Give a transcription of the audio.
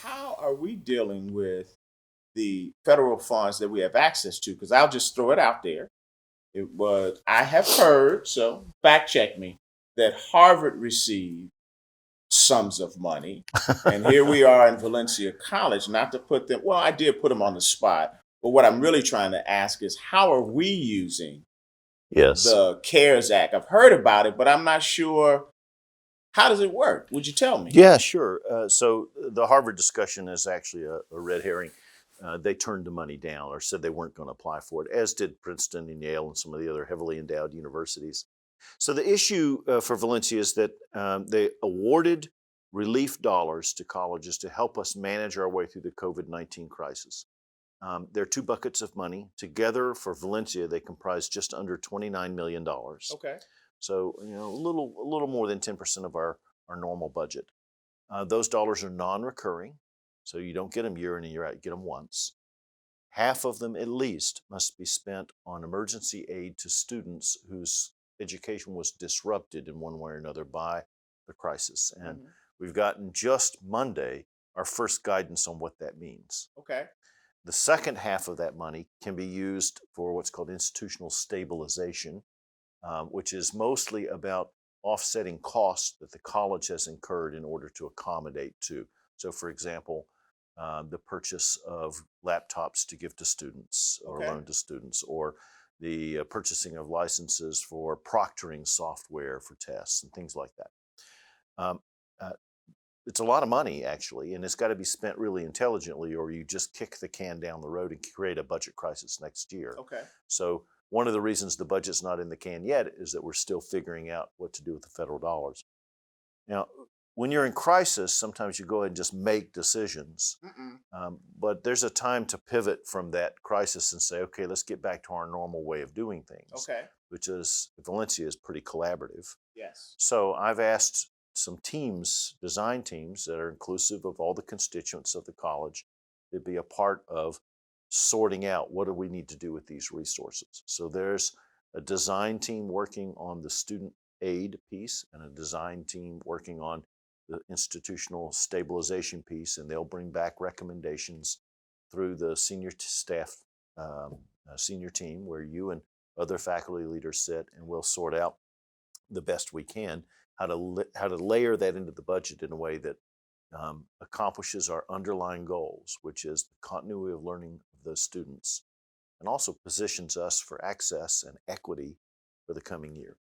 how are we dealing with the federal funds that we have access to? Because I'll just throw it out there. I have heard, so fact check me, that Harvard received sums of money. And here we are in Valencia College, not to put them, well, I did put them on the spot. But what I'm really trying to ask is how are we using Yes. the CARES Act? I've heard about it, but I'm not sure. How does it work? Would you tell me? Yeah, sure. So the Harvard discussion is actually a red herring. They turned the money down or said they weren't going to apply for it, as did Princeton and Yale and some of the other heavily endowed universities. So the issue for Valencia is that they awarded relief dollars to colleges to help us manage our way through the COVID-19 crisis. There are two buckets of money. Together for Valencia, they comprise just under $29 million. Okay. So, a little more than 10% of our normal budget. Those dollars are non-recurring, so you don't get them year in and year out. You get them once. Half of them, at least, must be spent on emergency aid to students whose education was disrupted in one way or another by the crisis. And Hmm. we've gotten just Monday our first guidance on what that means. Okay. The second half of that money can be used for what's called institutional stabilization, which is mostly about offsetting costs that the college has incurred in order to accommodate to. So, for example, the purchase of laptops to give to students or Okay. loan to students, or the purchasing of licenses for proctoring software for tests and things like that. Um, uh, it's a lot of money, actually, and it's got to be spent really intelligently, or you just kick the can down the road and create a budget crisis next year. Okay. So, one of the reasons the budget's not in the can yet is that we're still figuring out what to do with the federal dollars. Now, when you're in crisis, sometimes you go ahead and just make decisions. Mm-mm. But there's a time to pivot from that crisis and say, okay, let's get back to our normal way of doing things, Okay. which is Valencia is pretty collaborative. Yes. So I've asked some teams, design teams that are inclusive of all the constituents of the college, to be a part of sorting out what do we need to do with these resources. So there's a design team working on the student aid piece and a design team working on the institutional stabilization piece, and they'll bring back recommendations through the um, senior team where you and other faculty leaders sit, and we'll sort out the best we can how to layer that into the budget in a way that accomplishes our underlying goals, which is the continuity of learning of those students, and also positions us for access and equity for the coming year.